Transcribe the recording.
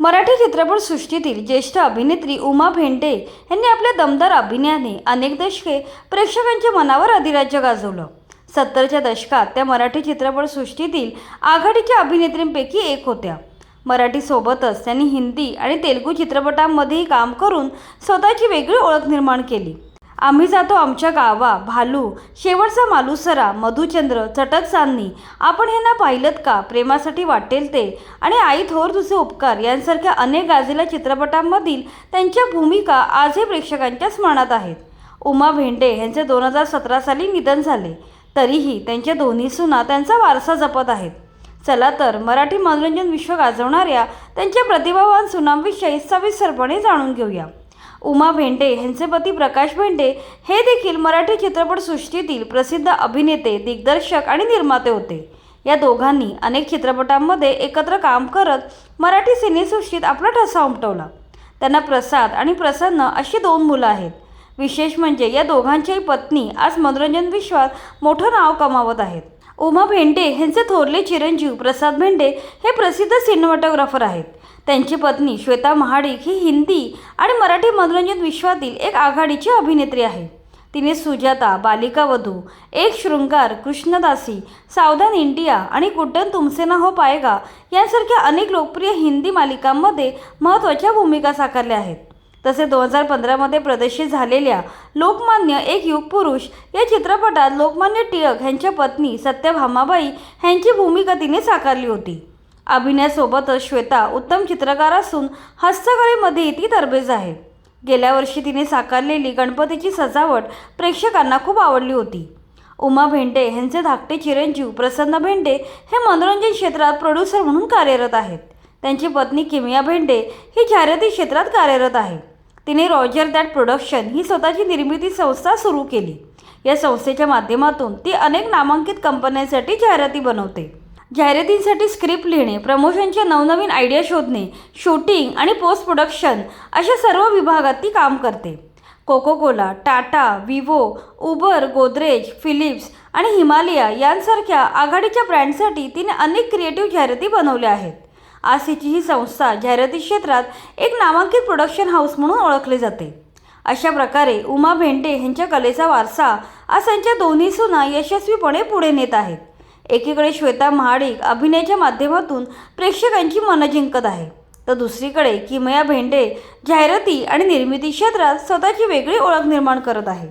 मराठी चित्रपटसृष्टीतील ज्येष्ठ अभिनेत्री उमा भेंडे यांनी आपल्या दमदार अभिनयाने अनेक दशके प्रेक्षकांच्या मनावर अधिराज्य गाजवलं. 70च्या दशकात त्या मराठी चित्रपटसृष्टीतील आघाडीच्या अभिनेत्रींपैकी एक होत्या. मराठीसोबतच त्यांनी हिंदी आणि तेलुगू चित्रपटांमध्येही काम करून स्वतःची वेगळी ओळख निर्माण केली. आम्ही जातो आमच्या गावा, भालू, शेवटचा मालुसरा, मधुचंद्र, चटक चांदणी, आपण हे ना पाहिलंत का, प्रेमासाठी वाटेल ते आणि आई थोर तुझे उपकार यांसारख्या अनेक गाजलेल्या चित्रपटांमधील त्यांच्या भूमिका आजही प्रेक्षकांच्या स्मरणात आहेत. उमा भेंडे यांचे 2017 साली निधन झाले, तरीही त्यांच्या दोन्ही सुना त्यांचा वारसा जपत आहेत. चला तर मराठी मनोरंजन विश्व गाजवणाऱ्या त्यांच्या प्रतिभावान सुनांविषयी सविस्तरपणे जाणून घेऊया. उमा भेंडे यांचे पती प्रकाश भेंडे हे देखील मराठी चित्रपटसृष्टीतील प्रसिद्ध अभिनेते, दिग्दर्शक आणि निर्माते होते. या दोघांनी अनेक चित्रपटांमध्ये एकत्र काम करत मराठी सिनेसृष्टीत आपला ठसा उमटवला. त्यांना प्रसाद आणि प्रसन्न अशी 2 मुलं आहेत. विशेष म्हणजे या दोघांच्याही पत्नी आज मनोरंजन विश्वात मोठं नाव कमावत आहेत. उमा भेंडे यांचे थोरले चिरंजीव प्रसाद भेंडे हे प्रसिद्ध सिनेमॅटोग्राफर आहेत. त्यांची पत्नी श्वेता महाडिक ही हिंदी आणि मराठी मनोरंजन विश्वातील एक आघाडीची अभिनेत्री आहे. तिने सुजाता, बालिका वधू, एक शृंगार, कृष्णदासी, सावधान इंडिया आणि गुड्डन तुमसे ना हो पाएगा यांसारख्या अनेक लोकप्रिय हिंदी मालिकांमध्ये महत्त्वाच्या भूमिका साकारल्या आहेत. तसेच 2015 प्रदर्शित झालेल्या लोकमान्य एक युगपुरुष या चित्रपटात लोकमान्य टिळक यांच्या पत्नी सत्यभामाबाई यांची भूमिका तिने साकारली होती. अभिनयासोबतच श्वेता उत्तम चित्रकार असून हस्तकलेमध्येही ती तरबेज आहे. गेल्या वर्षी तिने साकारलेली गणपतीची सजावट प्रेक्षकांना खूप आवडली होती. उमा भेंडे यांचे धाकटे चिरंजीव प्रसन्न भेंडे हे मनोरंजन क्षेत्रात प्रोड्युसर म्हणून कार्यरत आहेत. त्यांची पत्नी किमया भेंडे ही जाहिराती क्षेत्रात कार्यरत आहे. तिने रॉजर दॅट प्रोडक्शन ही स्वतःची निर्मिती संस्था सुरू केली. या संस्थेच्या माध्यमातून ती अनेक नामांकित कंपन्यांसाठी जाहिराती बनवते. जाहिरातींसाठी स्क्रिप्ट लिहिणे, प्रमोशनच्या नवनवीन आयडिया शोधणे, शूटिंग आणि पोस्ट प्रोडक्शन अशा सर्व विभागात ती काम करते. Coca-Cola, Tata, Vivo, Uber, Godrej, Philips आणि हिमालया यांसारख्या आघाडीच्या ब्रँडसाठी तिने अनेक क्रिएटिव्ह जाहिराती बनवल्या आहेत. आज तिची ही संस्था जाहिराती क्षेत्रात एक नामांकित प्रोडक्शन हाऊस म्हणून ओळखले जाते. अशा प्रकारे उमा भेंडे यांच्या कलेचा वारसा आज त्यांच्या दोन्ही सुना यशस्वीपणे पुढे नेत आहेत. एकीकडे श्वेता महाडिक अभिनयाच्या माध्यमातून प्रेक्षकांची मनं जिंकत आहे, तर दुसरीकडे किमया भेंडे जाहिराती आणि निर्मिती क्षेत्रात स्वतःची वेगळी ओळख निर्माण करत आहे.